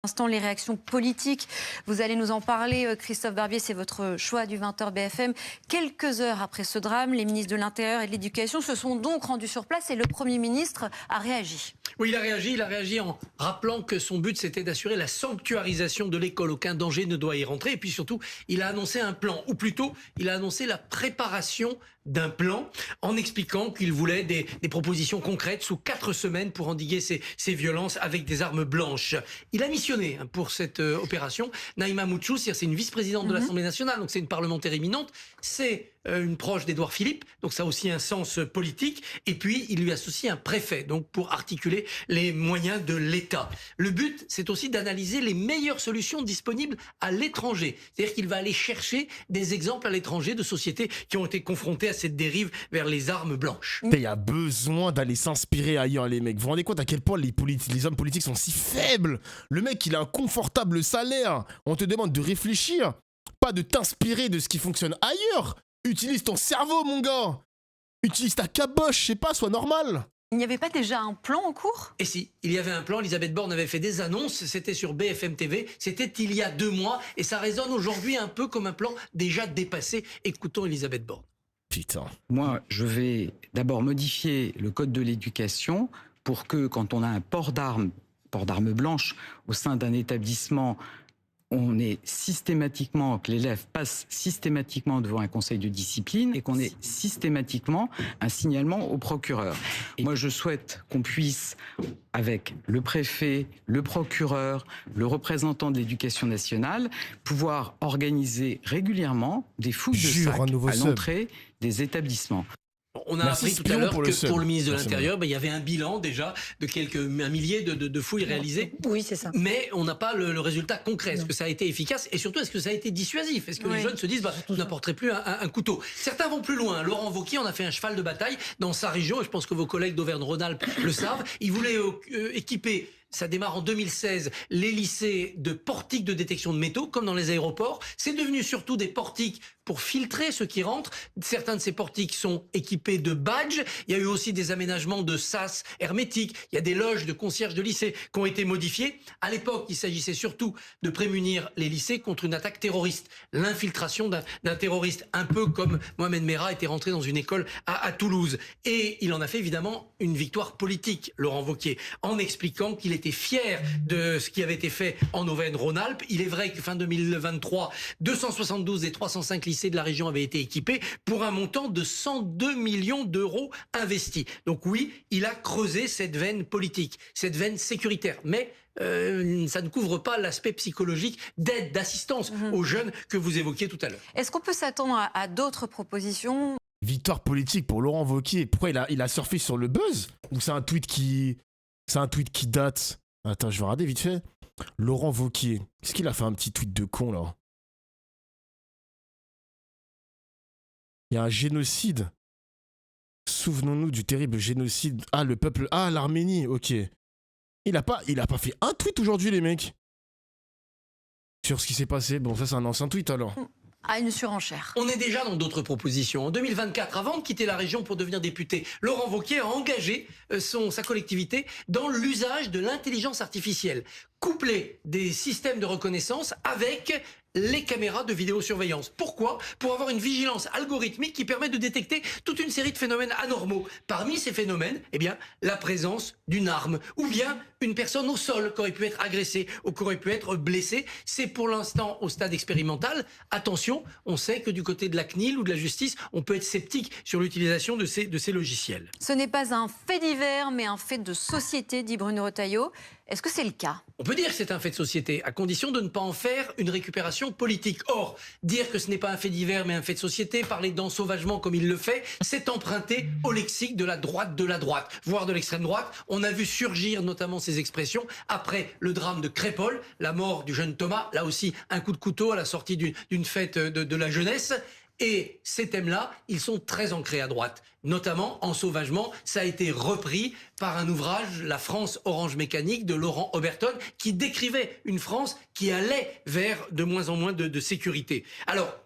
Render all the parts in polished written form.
Instant, les réactions politiques, vous allez nous en parler, Christophe Barbier, c'est votre choix du 20h BFM. Quelques heures après ce drame, les ministres de l'Intérieur et de l'Éducation se sont donc rendus sur place et le Premier ministre a réagi. Oui, il a réagi en rappelant que son but c'était d'assurer la sanctuarisation de l'école. Aucun danger ne doit y rentrer. Et puis surtout, il a annoncé un plan, ou plutôt, il a annoncé la préparation d'un plan en expliquant qu'il voulait des propositions concrètes sous 4 semaines pour endiguer ces violences avec des armes blanches. Il a missionné pour cette opération Naïma Moutchou, c'est une vice-présidente de l'Assemblée nationale, donc c'est une parlementaire éminente, c'est une proche d'Édouard Philippe, donc ça a aussi un sens politique, et puis il lui associe un préfet, donc pour articuler les moyens de l'État. Le but, c'est aussi d'analyser les meilleures solutions disponibles à l'étranger, c'est-à-dire qu'il va aller chercher des exemples à l'étranger de sociétés qui ont été confrontées à cette dérive vers les armes blanches. Il y a besoin d'aller s'inspirer ailleurs, les mecs. Vous vous rendez compte à quel point les hommes politiques sont si faibles? Le mec, il a un confortable salaire. On te demande de réfléchir, pas de t'inspirer de ce qui fonctionne ailleurs. Utilise ton cerveau, mon gars. Utilise ta caboche, je sais pas, sois normal. Il n'y avait pas déjà un plan en cours? Et si, il y avait un plan, Elisabeth Borne avait fait des annonces, c'était sur BFM TV, c'était il y a 2 mois, et ça résonne aujourd'hui un peu comme un plan déjà dépassé. Écoutons Elisabeth Borne. Putain. Moi, je vais d'abord modifier le code de l'éducation pour que quand on a un port d'armes blanches au sein d'un établissement, on est systématiquement, que l'élève passe systématiquement devant un conseil de discipline et qu'on ait systématiquement un signalement au procureur. Et moi, je souhaite qu'on puisse, avec le préfet, le procureur, le représentant de l'éducation nationale, pouvoir organiser régulièrement des fouilles de sacs à l'entrée des établissements. On a appris tout à l'heure que pour le ministre de l'Intérieur, il y avait un bilan déjà de un millier de fouilles réalisées. Oui, c'est ça. Mais on n'a pas le résultat concret. Est-ce que ça a été efficace? Et surtout, est-ce que ça a été dissuasif? Est-ce que les jeunes se disent, je n'apporterai plus un couteau? Certains vont plus loin. Laurent Wauquiez en a fait un cheval de bataille dans sa région, et je pense que vos collègues d'Auvergne-Rhône-Alpes le savent. Il voulait équiper... Ça démarre en 2016, les lycées de portiques de détection de métaux, comme dans les aéroports. C'est devenu surtout des portiques pour filtrer ceux qui rentrent. Certains de ces portiques sont équipés de badges. Il y a eu aussi des aménagements de sas hermétiques. Il y a des loges de concierges de lycée qui ont été modifiées. À l'époque, il s'agissait surtout de prémunir les lycées contre une attaque terroriste. L'infiltration d'un terroriste, un peu comme Mohamed Merah était rentré dans une école à Toulouse. Et il en a fait évidemment une victoire politique, Laurent Wauquiez, en expliquant qu'il était fier de ce qui avait été fait en Auvergne-Rhône-Alpes. Il est vrai que fin 2023, 272 des 305 lycées de la région avaient été équipés pour un montant de 102 millions d'euros investis. Donc oui, il a creusé cette veine politique, cette veine sécuritaire. Mais ça ne couvre pas l'aspect psychologique d'aide, d'assistance aux jeunes que vous évoquiez tout à l'heure. Est-ce qu'on peut s'attendre à d'autres propositions? Victoire politique pour Laurent Wauquiez. Pourquoi il a surfé sur le buzz? Ou c'est un tweet qui date? Attends, je vais regarder vite fait. Laurent Wauquiez. Est-ce qu'il a fait un petit tweet de con, là? Il y a un génocide. Souvenons-nous du terrible génocide. Ah, le peuple... Ah, l'Arménie, ok. Il a pas fait un tweet aujourd'hui, les mecs. Sur ce qui s'est passé. Bon, ça, c'est un ancien tweet, alors. À une surenchère. On est déjà dans d'autres propositions. En 2024, avant de quitter la région pour devenir député, Laurent Wauquiez a engagé sa collectivité dans l'usage de l'intelligence artificielle, couplé des systèmes de reconnaissance avec les caméras de vidéosurveillance. Pourquoi? Pour avoir une vigilance algorithmique qui permet de détecter toute une série de phénomènes anormaux. Parmi ces phénomènes, la présence d'une arme ou bien une personne au sol qui aurait pu être agressée ou qui aurait pu être blessée. C'est pour l'instant au stade expérimental. Attention, on sait que du côté de la CNIL ou de la justice, on peut être sceptique sur l'utilisation de ces logiciels. Ce n'est pas un fait divers, mais un fait de société, dit Bruno Retailleau. Est-ce que c'est le cas? On peut dire que c'est un fait de société, à condition de ne pas en faire une récupération politique. Or, dire que ce n'est pas un fait divers, mais un fait de société, parler d'ensauvagement comme il le fait, c'est emprunter au lexique de la droite, voire de l'extrême droite. On a vu surgir notamment ces expressions après le drame de Crépol, la mort du jeune Thomas, là aussi un coup de couteau à la sortie d'une fête de la jeunesse. Et ces thèmes-là, ils sont très ancrés à droite. Notamment, Ensauvagement, ça a été repris par un ouvrage, La France Orange Mécanique, de Laurent Oberton, qui décrivait une France qui allait vers de moins en moins de sécurité. Alors,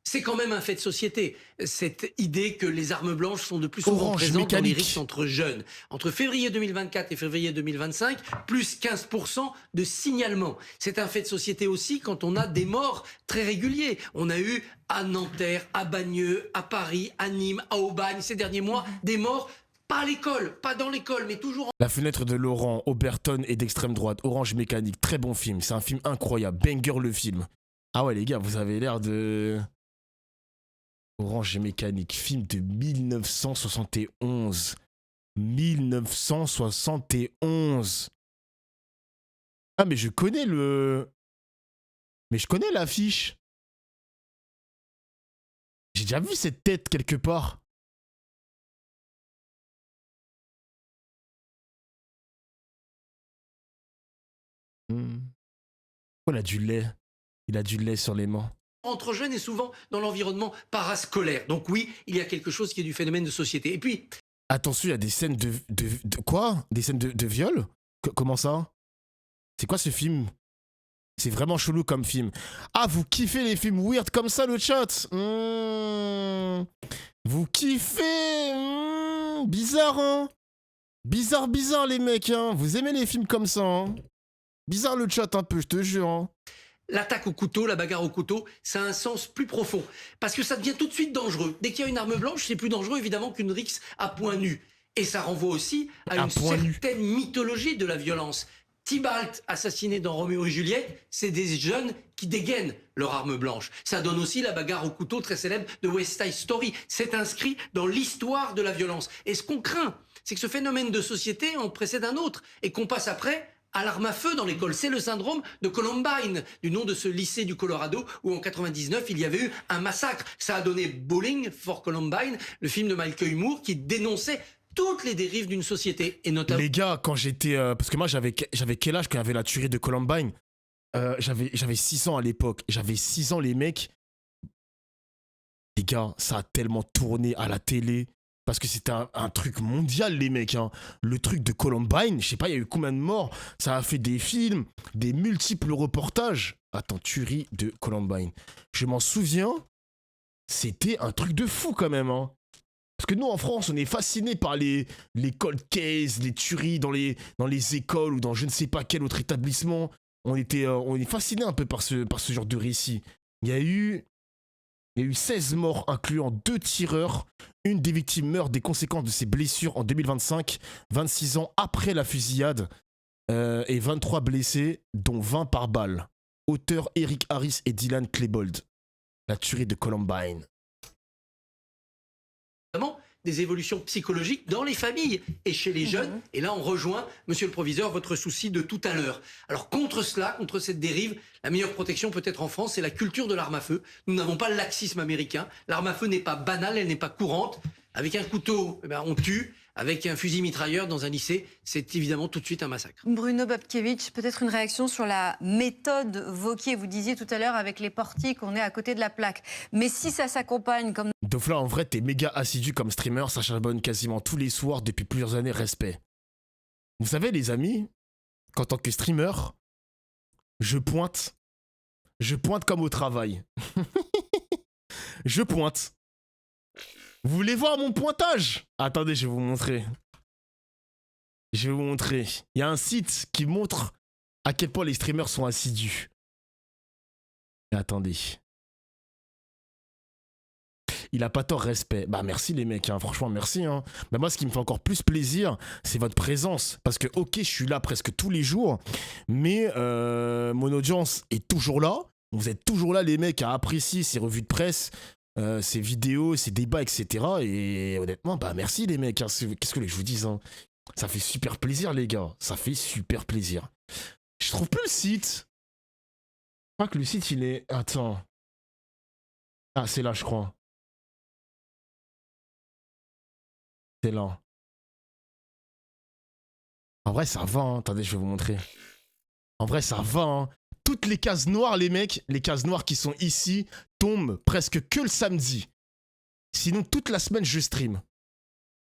c'est quand même un fait de société. Cette idée que les armes blanches sont de plus souvent Orange présentes dans les Mécanique. rixes entre jeunes. Entre février 2024 et février 2025, plus 15% de signalements. C'est un fait de société aussi quand on a des morts très réguliers. On a eu à Nanterre, à Bagneux, à Paris, à Nîmes, à Aubagne, ces derniers mois, des morts pas à l'école, pas dans l'école, mais toujours en... La fenêtre de Laurent, Oberton et d'extrême droite, Orange Mécanique, très bon film. C'est un film incroyable, banger le film. Ah ouais les gars, vous avez l'air de... Orange Mécanique, film de 1971. 1971. Ah mais je connais le... Mais je connais l'affiche. J'ai déjà vu cette tête quelque part. Oh, il a du lait. Il a du lait sur les mains. entre jeunes et souvent dans l'environnement parascolaire. Donc oui, il y a quelque chose qui est du phénomène de société. Et puis... Attention, il y a des scènes de quoi? Des scènes de viol? Comment ça? C'est quoi ce film? C'est vraiment chelou comme film. Ah, vous kiffez les films weird comme ça, le chat? Vous kiffez? Bizarre, hein? Bizarre, les mecs, hein? Vous aimez les films comme ça, hein? Bizarre le chat un peu, je te jure, hein? L'attaque au couteau, la bagarre au couteau, ça a un sens plus profond. Parce que ça devient tout de suite dangereux. Dès qu'il y a une arme blanche, c'est plus dangereux évidemment qu'une rixe à point nu. Et ça renvoie aussi à une certaine mythologie de la violence. Tybalt, assassiné dans Roméo et Juliette, c'est des jeunes qui dégainent leur arme blanche. Ça donne aussi la bagarre au couteau très célèbre de West Side Story. C'est inscrit dans l'histoire de la violence. Et ce qu'on craint, c'est que ce phénomène de société en précède un autre et qu'on passe après à l'arme à feu dans l'école. C'est le syndrome de Columbine, du nom de ce lycée du Colorado où en 99 il y avait eu un massacre. Ça a donné Bowling for Columbine, le film de Michael Moore qui dénonçait toutes les dérives d'une société et notamment... Les gars, quand j'étais... parce que moi, j'avais quel âge quand il y avait la tuerie de Columbine? J'avais 6 ans à l'époque. J'avais 6 ans, les mecs. Les gars, ça a tellement tourné à la télé. Parce que c'était un truc mondial, les mecs. Hein. Le truc de Columbine, je sais pas, il y a eu combien de morts. Ça a fait des films, des multiples reportages. Attends, tuerie de Columbine. Je m'en souviens, c'était un truc de fou quand même. Hein. Parce que nous, en France, on est fascinés par les cold cases, les tueries dans les écoles ou dans je ne sais pas quel autre établissement. On est fascinés un peu par ce genre de récit. Il y a eu 16 morts, incluant 2 tireurs. Une des victimes meurt des conséquences de ses blessures en 2025, 26 ans après la fusillade, et 23 blessés, dont 20 par balle. Auteur Eric Harris et Dylan Klebold. La tuerie de Columbine. Des évolutions psychologiques dans les familles et chez les jeunes. Et là, on rejoint, monsieur le proviseur, votre souci de tout à l'heure. Alors, contre cela, contre cette dérive, la meilleure protection peut-être en France, c'est la culture de l'arme à feu. Nous n'avons pas le laxisme américain. L'arme à feu n'est pas banale, elle n'est pas courante. Avec un couteau, eh ben, on tue. Avec un fusil mitrailleur dans un lycée, c'est évidemment tout de suite un massacre. Bruno Babkiewicz, peut-être une réaction sur la méthode Wauquiez. Vous disiez tout à l'heure avec les portiques, on est à côté de la plaque. Mais si ça s'accompagne comme... Dofla, en vrai, t'es méga assidu comme streamer, ça charbonne quasiment tous les soirs depuis plusieurs années, respect. Vous savez les amis, qu'en tant que streamer, je pointe comme au travail. Je pointe. Vous voulez voir mon pointage? Attendez, je vais vous montrer. Je vais vous montrer. Il y a un site qui montre à quel point les streamers sont assidus. Et attendez. Il a pas tort, respect. Bah merci les mecs, hein. Franchement merci. Hein. Bah moi ce qui me fait encore plus plaisir, c'est votre présence. Parce que ok, je suis là presque tous les jours, mais mon audience est toujours là. Vous êtes toujours là les mecs à apprécier ces revues de presse, ces vidéos, ces débats, etc. Et honnêtement, bah merci les mecs. Hein. Qu'est-ce que je vous dis hein. Ça fait super plaisir les gars. Ça fait super plaisir. Je trouve plus le site. Je crois que le site il est... Attends. Ah c'est là je crois. C'est là. En vrai, ça va. Hein. Attendez, je vais vous montrer. En vrai, ça va. Hein. Toutes les cases noires, les mecs, les cases noires qui sont ici, tombent presque que le samedi. Sinon, toute la semaine, je stream.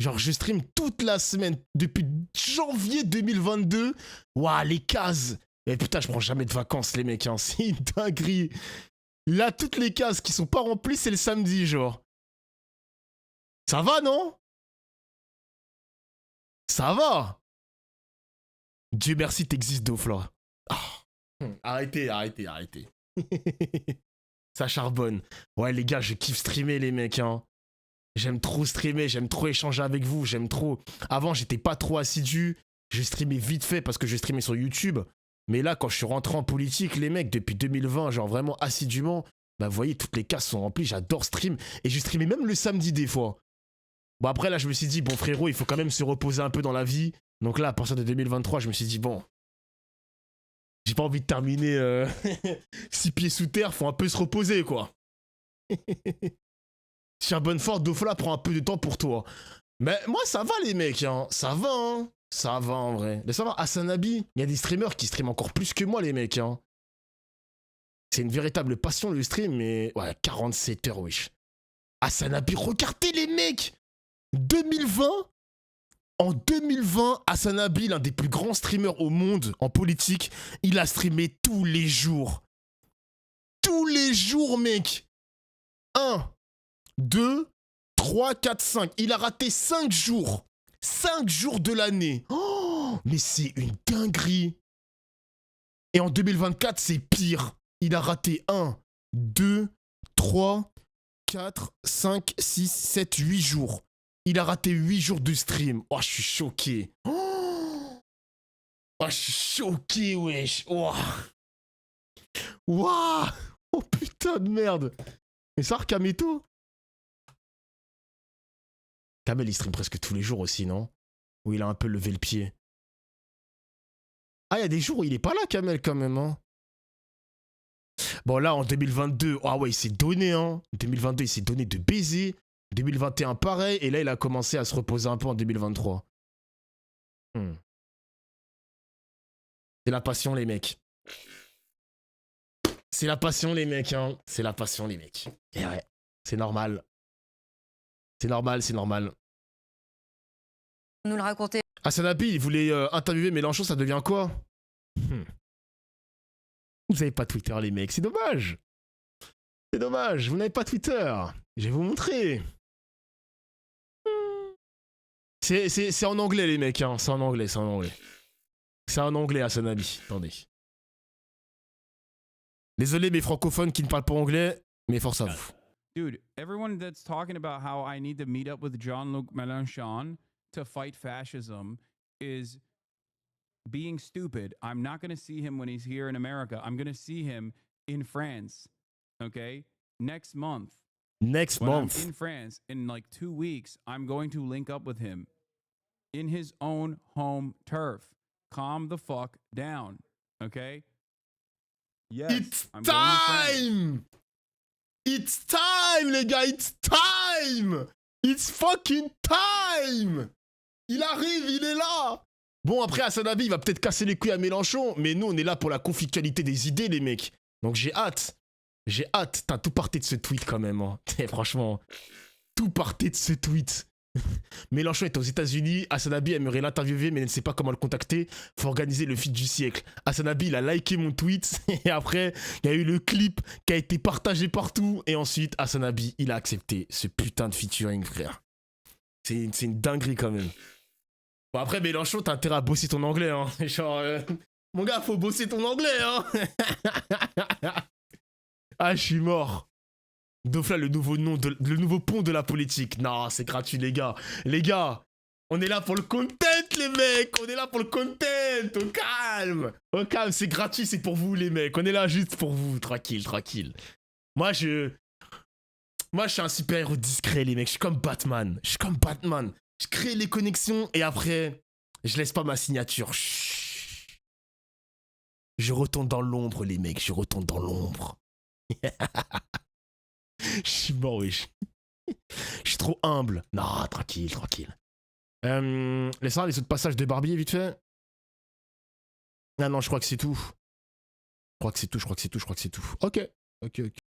Genre, je stream toute la semaine. Depuis janvier 2022. Waouh, les cases. Mais putain, je prends jamais de vacances, les mecs. Hein. C'est une dinguerie. Là, toutes les cases qui sont pas remplies, c'est le samedi, genre. Ça va, non? Ça va. Dieu merci, t'existes, Dofla. Oh. Arrêtez. Ça charbonne. Ouais, les gars, je kiffe streamer, les mecs, hein. J'aime trop streamer, j'aime trop échanger avec vous, j'aime trop... Avant, j'étais pas trop assidu. Je streamais vite fait parce que je streamais sur YouTube. Mais là, quand je suis rentré en politique, les mecs, depuis 2020, genre vraiment assidûment, bah vous voyez, toutes les cases sont remplies, j'adore stream. Et je streamais même le samedi des fois. Bon, après, là, je me suis dit, bon, frérot, il faut quand même se reposer un peu dans la vie. Donc là, à partir de 2023, je me suis dit, bon, j'ai pas envie de terminer 6 pieds sous terre, faut un peu se reposer, quoi. Cher Bonnefort, Dofla prend un peu de temps pour toi. Mais moi, ça va, les mecs, hein. Ça va, hein. Ça va, en vrai. Mais ça va, Hasanabi, il y a des streamers qui streament encore plus que moi, les mecs, hein. C'est une véritable passion, le stream, mais... Ouais, 47 heures, wesh. Hasanabi, regardez, les mecs 2020. En 2020, Hasanabi, l'un des plus grands streamers au monde en politique, il a streamé tous les jours. Tous les jours, mec. 1, 2, 3, 4, 5. Il a raté 5 jours. 5 jours de l'année. Oh, mais c'est une dinguerie. Et en 2024, c'est pire. Il a raté 1, 2, 3, 4, 5, 6, 7, 8 jours. Il a raté 8 jours de stream. Oh, je suis choqué. Oh, je suis choqué, wesh. Oh. Waouh. Oh, putain de merde. Mais ça, Kameto? Kamel, il stream presque tous les jours aussi, non? Où il a un peu levé le pied. Ah, il y a des jours où il est pas là, Kamel, quand même, hein. Bon, là, en 2022, ah ouais, il s'est donné, hein. 2022, il s'est donné de baiser. 2021, pareil. Et là, il a commencé à se reposer un peu en 2023. C'est la passion, les mecs. C'est la passion, les mecs, hein. C'est la passion, les mecs. Et ouais, c'est normal. C'est normal, c'est normal. Nous le raconter. Hasanabi, il voulait interviewer Mélenchon, ça devient quoi? Vous n'avez pas Twitter, les mecs, c'est dommage. C'est dommage, vous n'avez pas Twitter. Je vais vous montrer. C'est en anglais, les mecs, hein. C'est en anglais, c'est en anglais. C'est en anglais, Hasanabi. Attendez. Désolé, mes francophones qui ne parlent pas anglais, mais force à vous. Dude, everyone that's talking about how I need to meet up with Jean-Luc Mélenchon to fight fascism is being stupid. I'm not going to see him when he's here in America. I'm going to see him in France, okay? Next month. Next month. I'm in France, in like 2 weeks, I'm going to link up with him in his own home turf. Calm the fuck down, okay? Yes, It's I'm going to France. time! It's time, les gars! It's time! It's fucking time! Il arrive, il est là! Bon, après, Hasanabi, il va peut-être casser les couilles à Mélenchon, mais nous, on est là pour la conflictualité des idées, les mecs. Donc j'ai hâte. J'ai hâte. T'as tout parté de ce tweet, quand même. Hein. Franchement, tout parté de ce tweet. Mélenchon est aux États-Unis. Hasanabi aimerait l'interviewer, mais ne sait pas comment le contacter. Faut organiser le feat du siècle. Hasanabi, il a liké mon tweet. Et après, il y a eu le clip qui a été partagé partout. Et ensuite, Hasanabi, il a accepté ce putain de featuring, frère. C'est une dinguerie, quand même. Bon, après, Mélenchon, t'as intérêt à bosser ton anglais. Hein. Genre, mon gars, faut bosser ton anglais. Hein. Ah, je suis mort. Dofla, le nouveau nom, le nouveau pont de la politique. Non, c'est gratuit, les gars. Les gars, on est là pour le content, les mecs. On est là pour le content. Au calme. Au calme, c'est gratuit, c'est pour vous, les mecs. On est là juste pour vous. Tranquille, tranquille. Moi, je suis un super-héros discret, les mecs. Je suis comme Batman. Je crée les connexions et après, je laisse pas ma signature. Chut. Je retourne dans l'ombre, les mecs. Je retourne dans l'ombre. Je suis mort, wesh. Je suis trop humble. Non, tranquille, tranquille. Laisse-moi les autres passages de Barbier, vite fait. Ah non, je crois que c'est tout. Je crois que c'est tout. Ok.